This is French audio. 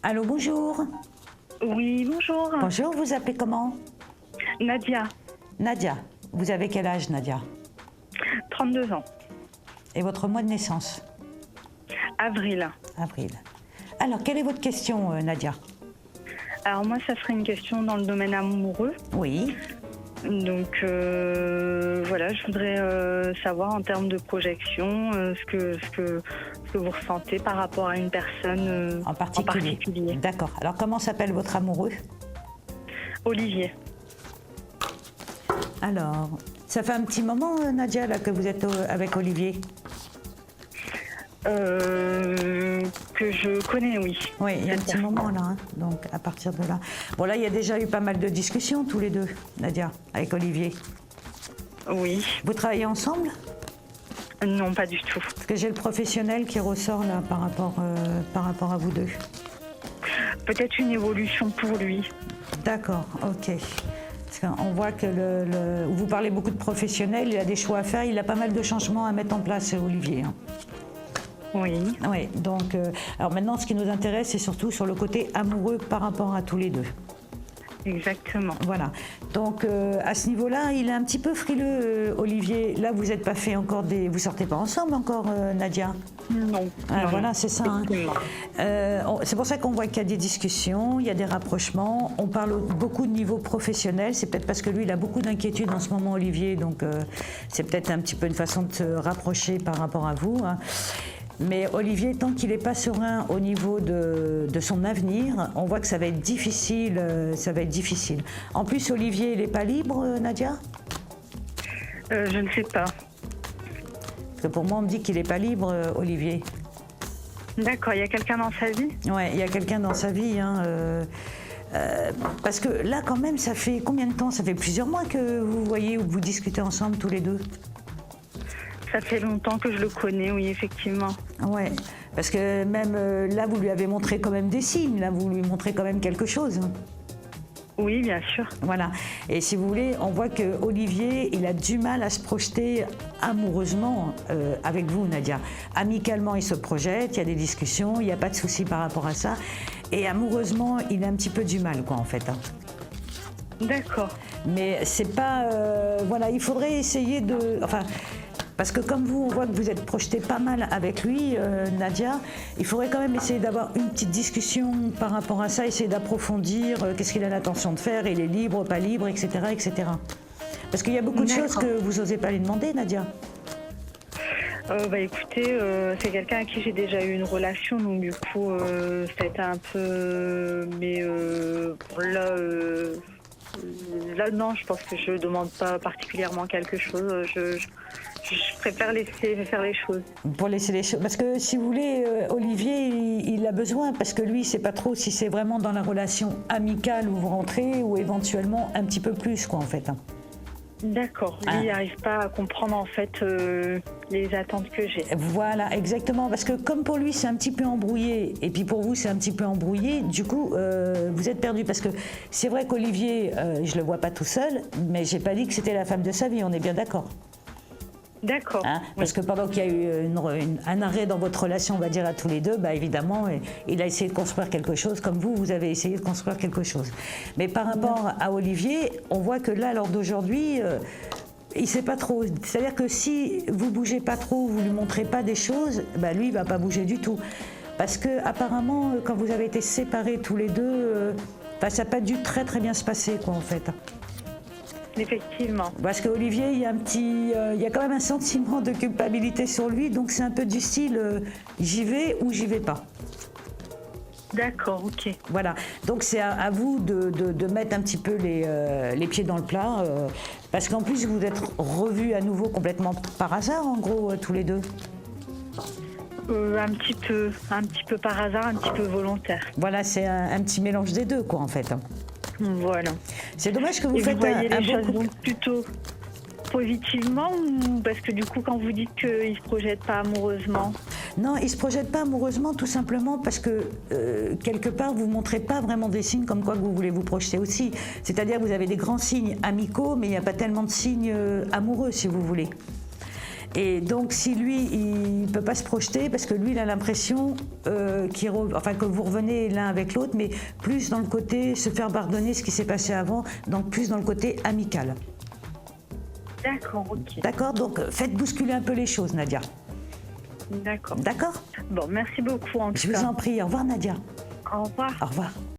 Allô, bonjour. Oui, bonjour. Bonjour, vous appelez comment? Nadia, Nadia. Vous avez quel âge, Nadia? 32 ans. Et votre mois de naissance? Avril. Avril. Alors, quelle est votre question, Nadia? Alors moi, ça serait une question dans le domaine amoureux. Oui. Donc voilà, je voudrais savoir en termes de projection ce que vous ressentez par rapport à une personne En particulier. D'accord. Alors, comment s'appelle votre amoureux? Olivier. Alors, ça fait un petit moment, Nadia, là, que vous êtes avec Olivier? Que je connais, oui. Oui, il y a un petit moment, là. Hein. Donc, à partir de là. Bon, là, il y a déjà eu pas mal de discussions, tous les deux, Nadia, avec Olivier. Oui. Vous travaillez ensemble? Non, pas du tout. Parce que j'ai le professionnel qui ressort, là, par rapport à vous deux. Peut-être une évolution pour lui. D'accord, ok. Parce qu'on voit que vous parlez beaucoup de professionnels, il a des choix à faire, il a pas mal de changements à mettre en place, Olivier. Hein. Oui. Oui, donc, alors maintenant, ce qui nous intéresse, c'est surtout sur le côté amoureux par rapport à tous les deux. Exactement. Voilà. Donc, à ce niveau-là, il est un petit peu frileux, Olivier. Là, vous n'êtes pas fait encore vous sortez pas ensemble encore, Nadia? Non. Ah, Non, voilà, non. c'est ça. Hein. C'est pour ça qu'on voit qu'il y a des discussions, il y a des rapprochements. On parle beaucoup de niveau professionnel. C'est peut-être parce que lui, il a beaucoup d'inquiétudes en ce moment, Olivier. Donc, c'est peut-être un petit peu une façon de se rapprocher par rapport à vous. Hein. Mais Olivier, tant qu'il n'est pas serein au niveau de son avenir, on voit que ça va être difficile. En plus, Olivier, il n'est pas libre, Nadia? Je ne sais pas. Parce que pour moi, on me dit qu'il n'est pas libre, Olivier. D'accord, il y a quelqu'un dans sa vie? Oui, il y a quelqu'un dans sa vie. Hein, parce que là, quand même, ça fait combien de temps? Ça fait plusieurs mois que vous voyez ou que vous discutez ensemble tous les deux? Ça fait longtemps que je le connais, oui, effectivement. Ouais, parce que même là, vous lui avez montré quand même des signes, là, vous lui montrez quand même quelque chose. Oui, bien sûr. Voilà. Et si vous voulez, on voit que Olivier, il a du mal à se projeter amoureusement avec vous, Nadia. Amicalement, il se projette, il y a des discussions, il n'y a pas de souci par rapport à ça. Et amoureusement, il a un petit peu du mal, quoi, en fait. Hein. D'accord. Mais c'est pas... voilà, il faudrait essayer de... Enfin... Parce que comme vous, on voit que vous êtes projeté pas mal avec lui, Nadia, il faudrait quand même essayer d'avoir une petite discussion par rapport à ça, essayer d'approfondir qu'est-ce qu'il a l'intention de faire, il est libre, pas libre, etc. etc. Parce qu'il y a beaucoup de choses que vous n'osez pas lui demander, Nadia. Écoutez, c'est quelqu'un à qui j'ai déjà eu une relation, donc du coup, ça a été un peu... Mais là, non, je pense que je ne demande pas particulièrement quelque chose. Je préfère laisser faire les choses. Pour laisser les choses. Parce que si vous voulez, Olivier, il a besoin, parce que lui, il ne sait pas trop si c'est vraiment dans la relation amicale où vous rentrez ou éventuellement un petit peu plus, quoi, en fait. D'accord. Lui, il n'arrive pas à comprendre, en fait, les attentes que j'ai. Voilà, exactement. Parce que comme pour lui, c'est un petit peu embrouillé, et puis pour vous, c'est un petit peu embrouillé, du coup, vous êtes perdu. Parce que c'est vrai qu'Olivier, je ne le vois pas tout seul, mais je n'ai pas dit que c'était la femme de sa vie, on est bien d'accord. D'accord. Hein, parce que pendant qu'il y a eu un arrêt dans votre relation, on va dire à tous les deux, bah évidemment, il a essayé de construire quelque chose, comme vous avez essayé de construire quelque chose. Mais par rapport à Olivier, on voit que là, lors d'aujourd'hui, il ne sait pas trop. C'est-à-dire que si vous ne bougez pas trop, vous ne lui montrez pas des choses, bah lui, il ne va pas bouger du tout. Parce que apparemment, quand vous avez été séparés tous les deux, ça n'a pas dû très très bien se passer, quoi, en fait. Effectivement. Parce qu'Olivier, il y a quand même un sentiment de culpabilité sur lui, donc c'est un peu du style j'y vais ou j'y vais pas. D'accord, ok. Voilà, donc c'est à vous de mettre un petit peu les pieds dans le plat, parce qu'en plus vous êtes revus à nouveau complètement par hasard, en gros, tous les deux. Un petit peu par hasard, un petit peu volontaire. Voilà, c'est un petit mélange des deux, quoi, en fait. Voilà. C'est dommage que vous faites vous voyez un les choses beau couple. donc plutôt positivement ou parce que du coup quand vous dites qu'il ne se projette pas amoureusement? Non, il ne se projette pas amoureusement tout simplement parce que quelque part vous ne montrez pas vraiment des signes comme quoi que vous voulez vous projeter aussi. C'est-à-dire que vous avez des grands signes amicaux mais il n'y a pas tellement de signes amoureux si vous voulez. Et donc, si lui, il ne peut pas se projeter, parce que lui, il a l'impression que vous revenez l'un avec l'autre, mais plus dans le côté se faire pardonner ce qui s'est passé avant, donc plus dans le côté amical. D'accord, ok. D'accord? Donc, faites bousculer un peu les choses, Nadia. D'accord. D'accord? Bon, merci beaucoup en tout Je cas. vous en prie. Au revoir, Nadia. Au revoir. Au revoir.